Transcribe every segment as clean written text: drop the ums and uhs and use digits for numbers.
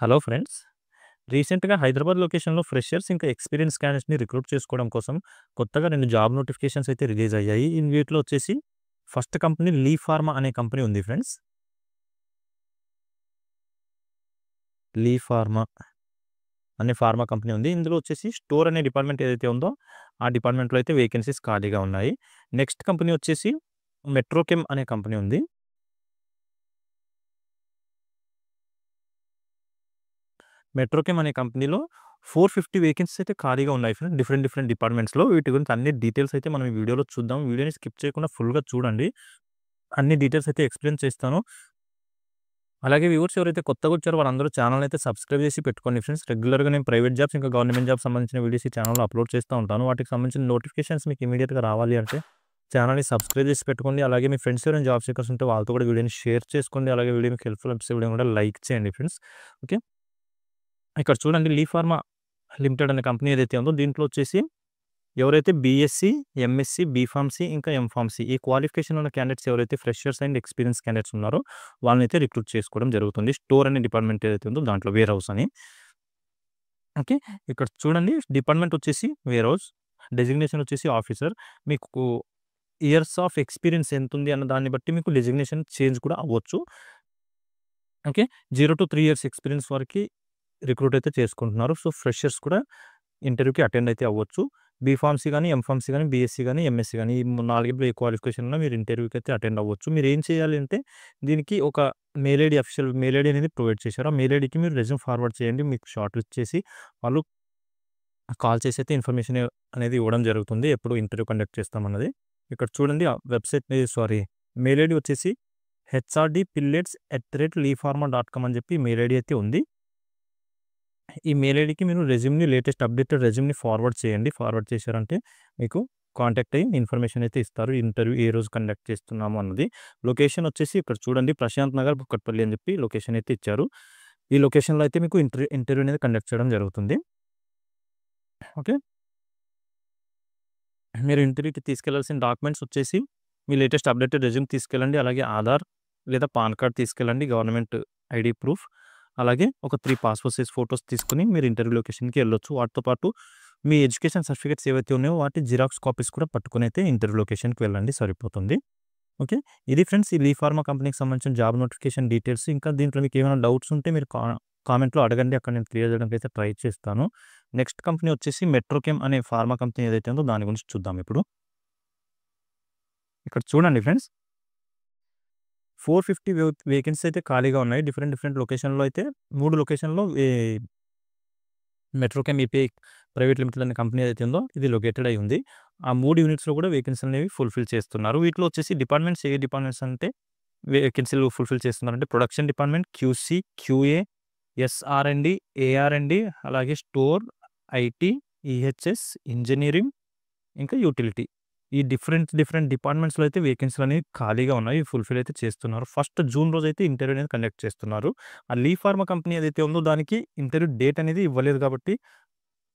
Hello friends. రీసెంట్‌గా హైదరాబాద్ లొకేషన్‌లో freshers ఇంకా ఎక్స్‌పీరియన్స్ క్యాండిడేట్స్‌ని రిక్రూట్ చేసుకోవడం కోసం కొత్తగా 2 జాబ్ నోటిఫికేషన్స్ అయితే రిలీజ్ అయ్యాయి. వీటిలో వచ్చేసి ఫస్ట్ కంపెనీ లీ ఫార్మా అనే కంపెనీ ఉంది ఫ్రెండ్స్. లీ ఫార్మా అనే ఫార్మా కంపెనీ ఉంది. ఇందులో వచ్చేసి స్టోర్ అనే డిపార్ట్మెంట్ ఏదైతే ఉందో ఆ డిపార్ట్మెంట్‌లో అయితే వేకెన్సీస్ ఖాళీగా ఉన్నాయి. నెక్స్ట్ కంపెనీ వచ్చేసి మెట్రోకెమ్ అనే కంపెనీ ఉంది. మెట్రోకెమ్ అనే కంపెనీలో 450 వేకెన్సీస్ అయితే ఖాళీగా ఉన్నాయి ఫ్రెండ్స్. డిఫరెంట్ డిపార్ట్మెంట్స్‌లో. వీటి గురించి అన్ని డీటెయిల్స్ అయితే మనం ఈ వీడియోలో చూద్దాం. వీడియోని స్కిప్ చేయకుండా ఫుల్‌గా చూడండి. అన్ని డీటెయిల్స్ అయితే ఎక్స్‌ప్లెయిన్ చేస్తాను. అలాగే వ్యూవర్స్ ఎవరైతే కొత్తగా వచ్చారో వాళ్ళందరూ ఛానెల్‌ని అయితే సబ్స్క్రైబ్ చేసి పెట్టుకోండి ఫ్రెండ్స్. రెగ్యులర్‌గా నేను ప్రైవేట్ జాబ్స్ ఇంకా గవర్నమెంట్ జాబ్స్ సంబంధించిన వీడియోస్ ఈ ఛానెల్‌లో అప్లోడ్ చేస్తూ ఉంటాను. వాటికి సంబంధించిన నోటిఫికేషన్స్ మీకు ఇమ్మీడియేట్‌గా రావాలి అంటే ఛానెల్‌ని సబ్స్క్రైబ్ చేసి పెట్టుకోండి. అలాగే మీ ఫ్రెండ్స్ ఎవరైనా జాబ్ సీకర్స్ ఉంటే వాళ్ళతో కూడా వీడియోని షేర్ చేసుకోండి. అలాగే వీడియో మీకు హెల్ప్‌ఫుల్ అనిపిస్తే వీడియోని కూడా లైక్ చేయండి ఫ్రెండ్స్. ఓకే. ఇక్కడ చూడండి లీ ఫార్మా లిమిటెడ్ అనే కంపెనీ ఏదైతే ఉందో దీంట్లో వచ్చేసి ఎవరైతే బీఎస్సీ, ఎంఎస్సీ, బీఫార్మసీ ఇంకా ఎంఫార్మసీ ఈ క్వాలిఫికేషన్ ఉన్న క్యాండిడేట్స్ ఎవరైతే ఫ్రెషర్స్ అండ్ ఎక్స్పీరియన్స్ క్యాండిడేట్స్ ఉన్నారో వాళ్ళనైతే రిక్రూట్ చేసుకోవడం జరుగుతుంది. స్టోర్ అనే డిపార్ట్మెంట్ ఏదైతే ఉందో దాంట్లో వేర్ హౌస్ అని. ఓకే. ఇక్కడ చూడండి డిపార్ట్మెంట్ వచ్చేసి వేర్ హౌస్, డెసిగ్నేషన్ వచ్చేసి ఆఫీసర్. మీకు ఇయర్స్ ఆఫ్ ఎక్స్పీరియన్స్ ఎంతుంది అన్న దాన్ని బట్టి మీకు డెసిగ్నేషన్ చేంజ్ కూడా అవ్వచ్చు. ఓకే. 0-3 ఇయర్స్ ఎక్స్పీరియన్స్ వరకి రిక్రూట్ అయితే చేసుకుంటున్నారు. సో, ఫ్రెషర్స్ కూడా ఇంటర్వ్యూకి అటెండ్ అయితే అవ్వచ్చు. బీఫార్మసీ గాని, ఎంఫార్మసీ గాని, బీఎస్సీ గాని, ఎంఎస్సీ గాని ఈ 4 ఏ క్వాలిఫికేషన్ ఉన్నా మీరు ఇంటర్వ్యూకి అయితే అటెండ్ అవ్వచ్చు. మీరు ఏం చేయాలి అంటే దీనికి ఒక mail ID official mail ID అనేది ప్రొవైడ్ చేశారు. ఆ మెయిల్ ఐడీకి మీరు రెజ్యూమ్ ఫార్వర్డ్ చేయండి. మీకు షార్ట్ లిస్ట్ చేసి వాళ్ళు కాల్ చేసి అయితే ఇన్ఫర్మేషన్ అనేది ఇవ్వడం జరుగుతుంది. ఎప్పుడు ఇంటర్వ్యూ కండక్ట్ చేస్తామన్నది. ఇక్కడ చూడండి ఆ వెబ్‌సైట్ మెయిల్ ఐడీ వచ్చేసి hrdpillets@leefarma.com అని చెప్పి మెయిల్ ఐడీ అయితే ఉంది. ఈ మెయిల్ ఐడీకి మీరు లేటెస్ట్ అప్డేటెడ్ రెజ్యూమ్‌ని ఫార్వర్డ్ చేయండి. ఫార్వర్డ్ చేశారంటే మీకు కాంటాక్ట్ అయ్యి ఇన్ఫర్మేషన్ అయితే ఇస్తారు. ఇంటర్వ్యూ ఏ రోజు కండక్ట్ చేస్తున్నాము అన్నది. లొకేషన్ వచ్చేసి ఇక్కడ చూడండి ప్రశాంత్ నగర్, కూకట్పల్లి అని చెప్పి లొకేషన్ అయితే ఇచ్చారు. ఈ లొకేషన్‌లో అయితే మీకు ఇంటర్వ్యూ అనేది కండక్ట్ చేయడం జరుగుతుంది. ఓకే. మీరు ఇంటర్వ్యూకి తీసుకెళ్లాల్సిన డాక్యుమెంట్స్ వచ్చేసి మీ లేటెస్ట్ అప్డేటెడ్ రెజ్యూమ్ తీసుకెళ్ళండి. అలాగే ఆధార్ లేదా పాన్ కార్డ్ తీసుకెళ్ళండి. Government ID proof. అలాగే ఒక 3 పాస్‌పోర్ట్ సైజ్ ఫోటోస్ తీసుకొని మీరు ఇంటర్వ్యూ లొకేషన్‌కి వెళ్ళొచ్చు. వాటితో పాటు మీ ఎడ్యుకేషన్ సర్టిఫికేట్స్ ఏవైతే ఉన్నాయో వాటి జిరాక్స్ కాపీస్ కూడా పట్టుకొని అయితే ఇంటర్వ్యూ లొకేషన్‌కి వెళ్ళండి సరిపోతుంది. ఓకే. ఇది ఫ్రెండ్స్ ఈ లీ ఫార్మా కంపెనీకి సంబంధించిన జాబ్ నోటిఫికేషన్ డీటెయిల్స్. ఇంకా దీంట్లో మీకు ఏమైనా డౌట్స్ ఉంటే మీరు కామెంట్‌లో అడగండి. అక్కడ నేను క్లియర్ చేయడానికి అయితే ట్రై చేస్తాను. నెక్స్ట్ కంపెనీ వచ్చేసి మెట్రోకెమ్ అనే ఫార్మా కంపెనీ ఏదైతే ఉందో దాని గురించి చూద్దాం ఇప్పుడు. ఇక్కడ చూడండి ఫ్రెండ్స్ 450 వేకెన్సీస్ అయితే ఖాళీగా ఉన్నాయి. డిఫరెంట్ లొకేషన్‌లో అయితే 3 లొకేషన్‌లో మెట్రోకెమ్ ఈపీఐ ప్రైవేట్ లిమిటెడ్ అనే కంపెనీ ఏదైతే ఉందో ఇది లొకేటెడ్ అయి ఉంది. ఆ 3 యూనిట్స్‌లో కూడా వేకెన్సీలు అనేవి ఫుల్‌ఫిల్ చేస్తున్నారు. వీటిలో వచ్చేసి డిపార్ట్మెంట్స్ ఏ డిపార్ట్మెంట్స్ అంటే వేకెన్సీలు ఫుల్‌ఫిల్ చేస్తున్నారంటే ప్రొడక్షన్ డిపార్ట్మెంట్, క్యూసీ, క్యూఏ, ఎస్ఆర్&డి, ఏఆర్&డి అలాగే స్టోర్, ఐటీ, ఈహెచ్ఎస్, ఇంజినీరింగ్ ఇంకా యూటిలిటీ. ఈ డిఫరెంట్ డిపార్ట్మెంట్స్‌లో అయితే వేకెన్సీలు అనేవి ఖాళీగా ఉన్నాయి. ఫుల్‌ఫిల్ అయితే చేస్తున్నారు. ఫస్ట్ జూన్ రోజైతే ఇంటర్వ్యూ అనేది కండక్ట్ చేస్తున్నారు. ఆ లీ ఫార్మా కంపెనీ ఏదైతే ఉందో దానికి ఇంటర్వ్యూ డేట్ అనేది ఇవ్వలేదు కాబట్టి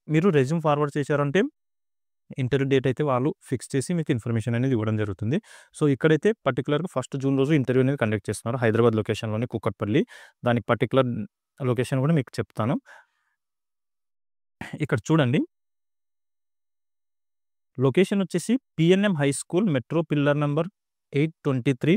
మీరు రెజ్యూమ్ ఫార్వర్డ్ చేశారంటే ఇంటర్వ్యూ డేట్ అయితే వాళ్ళు ఫిక్స్ చేసి మీకు ఇన్ఫర్మేషన్ అనేది ఇవ్వడం జరుగుతుంది. సో, ఇక్కడైతే పర్టిక్యులర్‌గా ఫస్ట్ జూన్ రోజు ఇంటర్వ్యూ అనేది కండక్ట్ చేస్తున్నారు. హైదరాబాద్ లొకేషన్‌లోని కూకట్పల్లి. దానికి పర్టిక్యులర్ లొకేషన్ కూడా మీకు చెప్తాను. ఇక్కడ చూడండి లొకేషన్ వచ్చేసి PNM high school metro pillar number 823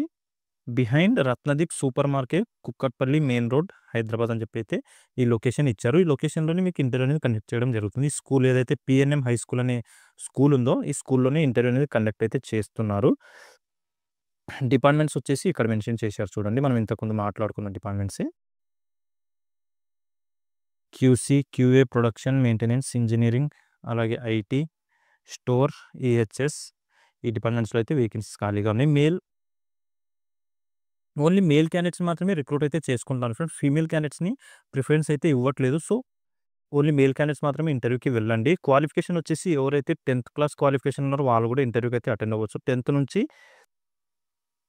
behind Ratnadeep super market Kukatpally main road Hyderabad అని చెప్పి అయితే ఈ లొకేషన్ ఇచ్చారు. ఈ లొకేషన్‌లోనే మీకు ఇంటర్వ్యూ అనేది కండక్ట్ చేయడం జరుగుతుంది. ఈ స్కూల్ ఏదైతే పీఎన్ఎం హై స్కూల్ అనే స్కూల్ ఉందో ఈ స్కూల్‌లోనే ఇంటర్వ్యూ అనేది కండక్ట్ అయితే చేస్తున్నారు. డిపార్ట్మెంట్స్ వచ్చేసి ఇక్కడ మెన్షన్ చేశారు చూడండి. మనం ఇంతకుముందు మాట్లాడుకున్న డిపార్ట్మెంట్సే. QC, QA, production, maintenance, engineering అలాగే ఐటీ, స్టోర్, ఈహెచ్ఎస్ ఈ డిపార్ట్మెంట్స్‌లో అయితే వేకెన్సీస్ ఖాళీగా ఉన్నాయి. ఓన్లీ మేల్ క్యాండిడేట్స్ మాత్రమే రిక్రూట్ అయితే చేసుకుంటున్నారు ఫ్రెండ్స్. ఫీమేల్ క్యాండిడేట్స్‌ని ప్రిఫరెన్స్ అయితే ఇవ్వట్లేదు. సో, ఓన్లీ మేల్ క్యాండిడేట్స్ మాత్రమే ఇంటర్వ్యూకి వెళ్ళండి. క్వాలిఫికేషన్ వచ్చేసి ఎవరైతే 10th క్లాస్ క్వాలిఫికేషన్ ఉన్నారో వాళ్ళు కూడా ఇంటర్వ్యూకి అయితే అటెండ్ అవ్వచ్చు. 10th నుంచి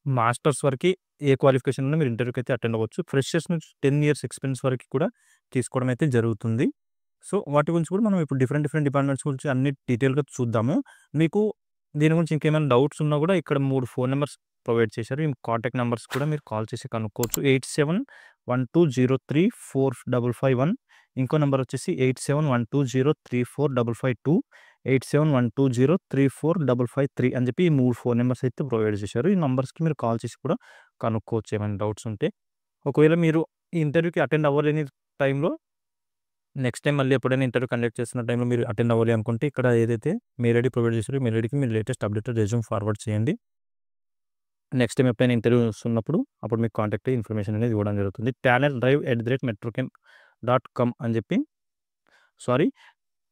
మాస్టర్స్ వరకి ఏ క్వాలిఫికేషన్ ఉన్నా మీరు ఇంటర్వ్యూకి అయితే అటెండ్ అవ్వచ్చు. ఫ్రెషర్స్ నుంచి 10 ఇయర్స్ ఎక్స్‌పీరియన్స్ వరకు కూడా తీసుకోవడం అయితే జరుగుతుంది. సో, వాటి గురించి కూడా మనం ఇప్పుడు డిఫరెంట్ డిపార్ట్మెంట్స్ గురించి అన్ని డీటెయిల్‌గా చూద్దాము. మీకు దీని గురించి ఇంకేమైనా డౌట్స్ ఉన్నా కూడా ఇక్కడ 3 ఫోన్ నంబర్స్ ప్రొవైడ్ చేశారు. ఈ కాంటాక్ట్ నంబర్స్ కూడా మీరు కాల్ చేసి కనుక్కోవచ్చు. 8712034551. ఇంకో నెంబర్ వచ్చేసి 8712034552, 8712034553 అని చెప్పి ఈ 4 నెంబర్స్ అయితే ప్రొవైడ్ చేశారు. ఈ నంబర్స్‌కి మీరు కాల్ చేసి కూడా కనుక్కోవచ్చు ఏమైనా డౌట్స్ ఉంటే. ఒకవేళ మీరు ఈ ఇంటర్వ్యూకి అటెండ్ అవ్వలేని టైంలో నెక్స్ట్ టైం మళ్ళీ ఎప్పుడైనా ఇంటర్వ్యూ కండక్ట్ చేస్తున్న టైంలో మీరు అటెండ్ అవ్వాలి అనుకుంటే ఇక్కడ ఏదైతే మెయిల్ ఐడీ ప్రొవైడ్ చేశారో ఈ మెయిల్ ఐడీకి మీరు లేటెస్ట్ అప్డేటెడ్ రెజ్యూమ్ ఫార్వర్డ్ చేయండి. నెక్స్ట్ టైం ఎప్పుడైనా ఇంటర్వ్యూస్ ఉన్నప్పుడు అప్పుడు మీకు కాంటాక్ట్ అయ్యి ఇన్ఫర్మేషన్ అనేది ఇవ్వడం జరుగుతుంది. talentdrive@metrochem.com అని చెప్పి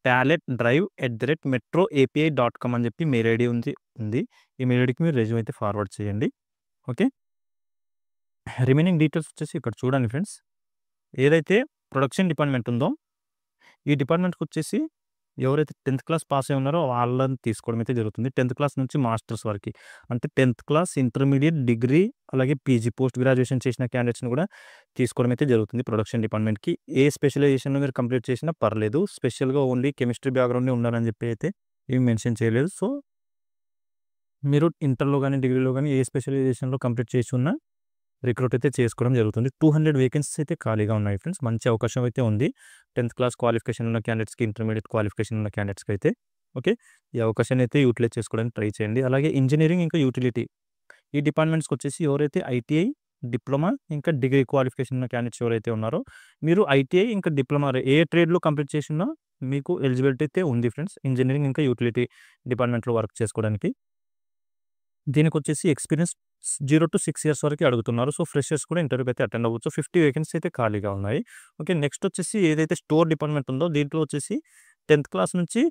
talentdrive@metroapi.com అని చెప్పి మెయిల్ ఐడీ ఉంది. ఈ మెయిల్ ఐడీకి మీరు రెజ్యూమ్ అయితే ఫార్వర్డ్ చేయండి. ఓకే. రిమైనింగ్ డీటెయిల్స్ వచ్చేసి ఇక్కడ చూడండి ఫ్రెండ్స్. ఏదైతే ప్రొడక్షన్ డిపార్ట్మెంట్ ఉందో ఈ డిపార్ట్మెంట్కి వచ్చేసి ఎవరైతే 10th క్లాస్ పాస్ అయి ఉన్నారో వాళ్ళని తీసుకోవడం అయితే జరుగుతుంది. 10th క్లాస్ నుంచి మాస్టర్స్ వరకు, అంటే 10th క్లాస్, ఇంటర్మీడియట్, డిగ్రీ అలాగే పీజీ పోస్ట్ గ్రాడ్యుయేషన్ చేసిన క్యాండిడేట్స్ని కూడా తీసుకోవడం అయితే జరుగుతుంది ప్రొడక్షన్ డిపార్ట్మెంట్కి. ఏ స్పెషలైజేషన్లో మీరు కంప్లీట్ చేసినా పర్లేదు. స్పెషల్గా ఓన్లీ కెమిస్ట్రీ బ్యాక్గ్రౌండ్ ఉన్నారని చెప్పి అయితే ఏమి మెన్షన్ చేయలేదు. సో మీరు ఇంటర్లో కానీ డిగ్రీలో కానీ ఏ స్పెషలైజేషన్లో కంప్లీట్ చేసి ఉన్నా రిక్రూట్ అయితే చేసుకోవడం జరుగుతుంది. 200 వేకెన్సీస్ అయితే ఖాళీగా ఉన్నాయి ఫ్రెండ్స్. మంచి అవకాశం అయితే ఉంది 10th క్లాస్ క్వాలిఫికేషన్ ఉన్న క్యాండిడేట్స్కి, ఇంటర్మీడియట్ క్వాలిఫికేషన్ ఉన్న క్యాండిడేట్స్కి అయితే. ఓకే. ఈ అవకాశాన్ని అయితే యూటిలైజ్ చేసుకోవడానికి ట్రై చేయండి. అలాగే ఇంజనీరింగ్ ఇంకా యూటిలిటీ ఈ డిపార్ట్మెంట్స్కి వచ్చేసి ఎవరైతే ఐటీఐ, డిప్లొమా ఇంకా డిగ్రీ క్వాలిఫికేషన్ ఉన్న క్యాండిడేట్స్ ఎవరైతే ఉన్నారో మీరు ఐటీఐ ఇంకా డిప్లొమా ఏ ట్రేడ్లో కంప్లీట్ చేసినా మీకు ఎలిజిబిలిటీ అయితే ఉంది ఫ్రెండ్స్ ఇంజనీరింగ్ ఇంకా యూటిలిటీ డిపార్ట్మెంట్లో వర్క్ చేసుకోవడానికి. దీనికి వచ్చేసి ఎక్స్పీరియన్స్ 0 to 6 years వరకు అడుగుతున్నారు. సో ఫ్రెషర్స్ కూడా ఇంటర్వ్యూకి అయితే అటెండ్ అవ్వచ్చు. 50 వేకెన్సీ అయితే ఖాళీగా ఉన్నాయి. ఓకే. నెక్స్ట్ వచ్చేసి ఏదైతే స్టోర్ డిపార్ట్మెంట్ ఉందో దీంట్లో వచ్చేసి 10th క్లాస్ నుంచి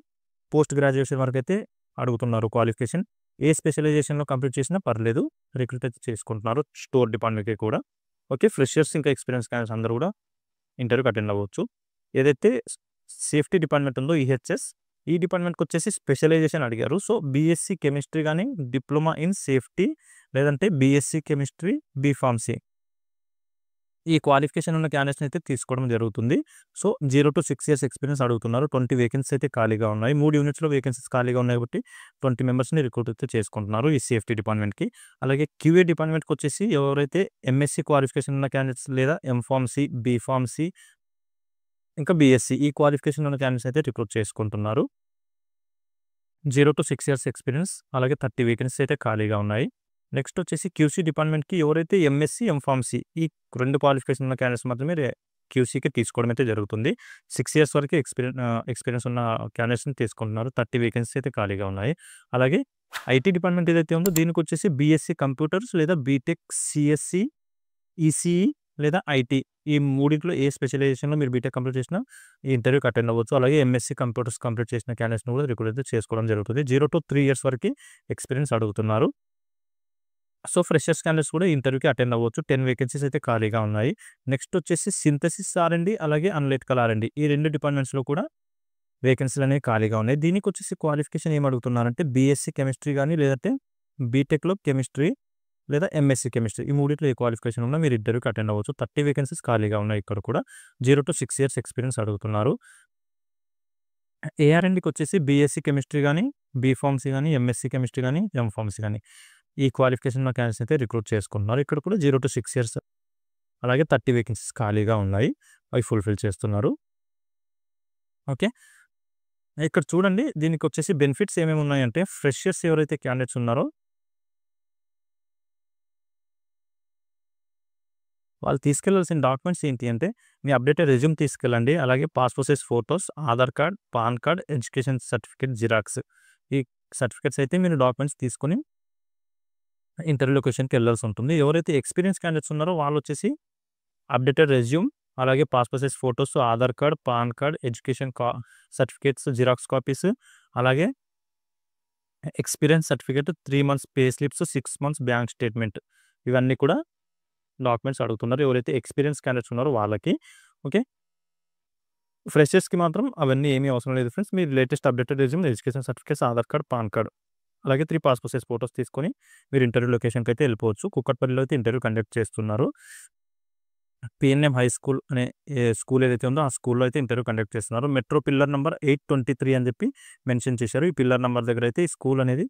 పోస్ట్ గ్రాడ్యుయేషన్ వరకు అయితే అడుగుతున్నారు క్వాలిఫికేషన్. ఏ స్పెషలైజేషన్లో కంప్లీట్ చేసినా పర్లేదు, రిక్రూట్ అయితే చేసుకుంటున్నారు స్టోర్ డిపార్ట్మెంట్కి కూడా. ఓకే. ఫ్రెషర్స్ ఇంకా ఎక్స్పీరియన్స్ క్యాండిడేట్స్ అందరూ కూడా ఇంటర్వ్యూకి అటెండ్ అవ్వచ్చు. ఏదైతే సేఫ్టీ డిపార్ట్మెంట్ ఉందో ఈహెచ్ఎస్ ఈ డిపార్ట్మెంట్కి వచ్చేసి స్పెషలైజేషన్ అడిగారు. సో బీఎస్సీ కెమిస్ట్రీ కానీ, డిప్లొమా ఇన్ సేఫ్టీ లేదంటే బీఎస్సీ కెమిస్ట్రీ, బీఫార్మసీ ఈ క్వాలిఫికేషన్ ఉన్న క్యాండిడేట్స్ని అయితే తీసుకోవడం జరుగుతుంది. సో 0 to 6 years ఎక్స్పీరియన్స్ అడుగుతున్నారు. 20 వేకెన్సీ అయితే ఖాళీగా ఉన్నాయి. 3 యూనిట్స్లో వేకెన్సీస్ ఖాళీగా ఉన్నాయి కాబట్టి 20 మెంబర్స్ని రిక్రూట్ అయితే చేసుకుంటున్నారు ఈ సేఫ్టీ డిపార్ట్మెంట్కి. అలాగే క్యూఏ డిపార్ట్మెంట్కి వచ్చేసి ఎవరైతే ఎంఎస్సీ క్వాలిఫికేషన్ ఉన్న క్యాండిడేట్స్ లేదా ఎంఫార్మసీ, బీఫార్మసీ ఇంకా బీఎస్సీ ఈ క్వాలిఫికేషన్ ఉన్న క్యాండిడేట్స్ అయితే రిక్రూట్ చేసుకుంటున్నారు. 0 to 6 years ఎక్స్పీరియన్స్ అలాగే 30 వేకెన్సీ అయితే ఖాళీగా ఉన్నాయి. నెక్స్ట్ వచ్చేసి క్యూసీ డిపార్ట్మెంట్కి ఎవరైతే ఎంఎస్సీ, ఎంఫార్మసీ ఈ 2 క్వాలిఫికేషన్ ఉన్న క్యాండిడేట్స్ మాత్రమే క్యూసీకి తీసుకోవడం అయితే జరుగుతుంది. 6 years వరకు ఎక్స్పీరియన్స్ ఉన్న క్యాండిడేట్స్ని తీసుకుంటున్నారు. 30 వేకెన్సీ అయితే ఖాళీగా ఉన్నాయి. అలాగే ఐటీ డిపార్ట్మెంట్ ఏదైతే ఉందో దీనికి వచ్చేసి బీఎస్సీ కంప్యూటర్స్ లేదా బీటెక్, సిఎస్సి, ఈసీఈ లేదా ఐటీ ఈ మూడింటిలో ఏ స్పెషలైజేషన్లో మీరు బీటెక్ కంప్లీట్ చేసినా ఈ ఇంటర్వ్యూకి అటెండ్ అవ్వచ్చు. అలాగే ఎంఎస్సీ కంప్యూటర్స్ కంప్లీట్ చేసిన క్యాండిడేట్స్ని కూడా రిక్రూట్ అయితే చేసుకోవడం జరుగుతుంది. 0 to 3 years వరకు ఎక్స్పీరియన్స్ అడుగుతున్నారు. సో ఫ్రెషర్స్ క్యాండిడేట్స్ కూడా ఇంటర్వ్యూకి అటెండ్ అవ్వచ్చు. 10 వేకెన్సీస్ అయితే ఖాళీగా ఉన్నాయి. నెక్స్ట్ వచ్చేసి సింథసిస్ ఆర్ఎండి అలాగే అనలిటికల్ ఆర్ఎండి ఈ 2 డిపార్ట్మెంట్స్లో కూడా వేకెన్సీలు అనేవి ఖాళీగా ఉన్నాయి. దీనికి వచ్చేసి క్వాలిఫికేషన్ ఏం అడుగుతున్నారంటే బీఎస్సీ కెమిస్ట్రీ కానీ లేదంటే బీటెక్లో కెమిస్ట్రీ లేదా ఎంఎస్సీ కెమిస్ట్రీ ఈ మూడిట్లో ఏ క్వాలిఫికేషన్ ఉన్నా మీరు ఇంటర్వ్యూకి అటెండ్ అవ్వచ్చు. 30 వేకెన్సీస్ ఖాళీగా ఉన్నాయి. ఇక్కడ కూడా 0 to 6 years ఎక్స్పీరియన్స్ అడుగుతున్నారు. ఏఆర్ఎండికి వచ్చేసి బీఎస్సీ కెమిస్ట్రీ కానీ, బీఫార్మసీ కానీ, ఎంఎస్సీ కెమిస్ట్రీ కానీ, ఎంఫార్మసీ కానీ ఈ క్వాలిఫికేషన్ ఉన్న క్యాండిడేట్స్ అయితే రిక్రూట్ చేసుకుంటున్నారు. ఇక్కడ కూడా 0 to 6 years అలాగే 30 వేకెన్సీస్ ఖాళీగా ఉన్నాయి. అవి ఫుల్ఫిల్ చేస్తున్నారు. ఓకే. ఇక్కడ చూడండి దీనికి వచ్చేసి బెనిఫిట్స్ ఏమేమి ఉన్నాయంటే ఫ్రెషర్స్ ఎవరైతే క్యాండిడేట్స్ ఉన్నారో వాళ్ళు తీసుకెళ్లాల్సిన డాక్యుమెంట్స్ ఏంటి అంటే మీ అప్డేటెడ్ రెజ్యూమ్ తీసుకెళ్ళండి. అలాగే passport size photos, Aadhaar card, PAN card, education certificate xerox ఈ సర్టిఫికేట్స్ అయితే మీరు డాక్యుమెంట్స్ తీసుకొని ఇంటర్వ్యూ లొకేషన్కి వెళ్ళాల్సి ఉంటుంది. ఎవరైతే ఎక్స్పీరియన్స్ క్యాండిడేట్స్ ఉన్నారో వాళ్ళు వచ్చేసి అప్డేటెడ్ రెజ్యూమ్ అలాగే passport size photos, Aadhaar card, PAN card, education certificates xerox copies అలాగే experience certificate, 3 months pay slips, 6 months bank statement ఇవన్నీ కూడా డాక్యుమెంట్స్ అడుగుతున్నారు ఎవరైతే ఎక్స్పీరియన్స్ క్యాండిడేట్స్ ఉన్నారో వాళ్ళకి. ఓకే. ఫ్రెషర్స్కి మాత్రం అవన్నీ ఏమీ అవసరం లేదు ఫ్రెండ్స్. మీరు latest updated resume, education certificates, Aadhaar card, PAN card అలాగే 3 పాస్పోర్ట్ సైజ్ ఫోటోస్ తీసుకొని మీరు ఇంటర్వ్యూ లొకేషన్కి అయితే వెళ్ళిపోవచ్చు. కుక్కట్పల్లిలో అయితే ఇంటర్వ్యూ కండక్ట్ చేస్తున్నారు. పిఎన్ఎం హై స్కూల్ అనే స్కూల్ ఏదైతే ఉందో ఆ స్కూల్లో అయితే ఇంటర్వ్యూ కండక్ట్ చేస్తున్నారు. మెట్రో పిల్లర్ నెంబర్ 823 అని చెప్పి మెన్షన్ చేశారు. ఈ పిల్లర్ నెంబర్ దగ్గర అయితే ఈ స్కూల్ అనేది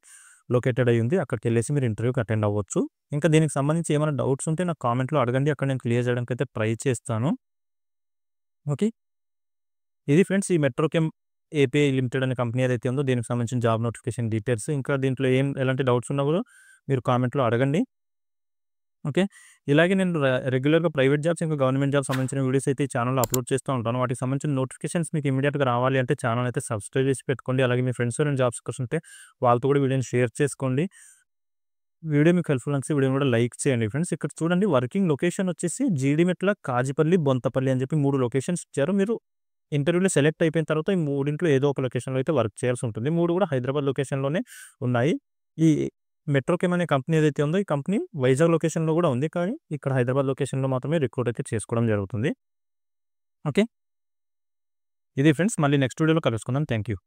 లొకేటెడ్ అయ్యి ఉంది. అక్కడికెళ్ళేసి మీరు ఇంటర్వ్యూకి అటెండ్ అవ్వచ్చు. ఇంకా దీనికి సంబంధించి ఏమైనా డౌట్స్ ఉంటే నాకు కామెంట్‌లో అడగండి. అక్కడ నేను క్లియర్ చేయడానికైతే ట్రై చేస్తాను. ఓకే. ఇది ఫ్రెండ్స్ ఈ మెట్రోకెమ్ ఏపీఐ లిమిటెడ్ అనే కంపెనీ ఏదైతే ఉందో దీనికి సంబంధించిన జాబ్ నోటిఫికేషన్ డీటెయిల్స్. ఇంకా దీంట్లో ఎలాంటి డౌట్స్ ఉన్నా కూడా మీరు కామెంట్‌లో అడగండి. ఓకే. ఇలాగే నేను రెగ్యులర్‌గా ప్రైవేట్ జాబ్స్, ఇంకా గవర్నమెంట్ జాబ్స్ సంబంధించిన వీడియోస్ అయితే ఈ ఛానెల్‌లో అప్లోడ్ చేస్తూ ఉంటాను. వాటికి సంబంధించిన నోటిఫికేషన్స్ మీకు ఇమ్మీడియేట్‌గా రావాలి అంటే ఛానెల్ అయితే సబ్స్క్రైబ్ చేసి పెట్టుకోండి. అలాగే మీ ఫ్రెండ్స్ ఎవరైనా జాబ్స్ కోసం ఉంటే వాళ్ళతో కూడా వీడియోని షేర్ చేసుకోండి. వీడియో మీకు హెల్ప్‌ఫుల్ అనిపిస్తే వీడియోని కూడా లైక్ చేయండి ఫ్రెండ్స్. ఇక్కడ చూడండి వర్కింగ్ లొకేషన్ వచ్చేసి జీడిమెట్ల, కాజిపల్లి, బొంతపల్లి అని చెప్పి 3 లొకేషన్స్ ఇచ్చారు. మీరు ఇంటర్వ్యూలో సెలెక్ట్ అయిపోయిన తర్వాత ఈ మూడింట్లో ఏదో ఒక లొకేషన్‌లో అయితే వర్క్ చేయాల్సి ఉంటుంది. 3 కూడా హైదరాబాద్ లొకేషన్‌లోనే ఉన్నాయి. ఈ మెట్రోకెమ్ అనే కంపెనీ ఏదైతే ఉందో ఈ కంపెనీ వైజాగ్ లొకేషన్‌లో కూడా ఉంది. కానీ ఇక్కడ హైదరాబాద్ లొకేషన్‌లో మాత్రమే రిక్రూట్ అయితే చేసుకోవడం జరుగుతుంది. ఓకే. ఇది ఫ్రెండ్స్ మళ్ళీ నెక్స్ట్ వీడియోలో కలుసుకుందాం. Thank you.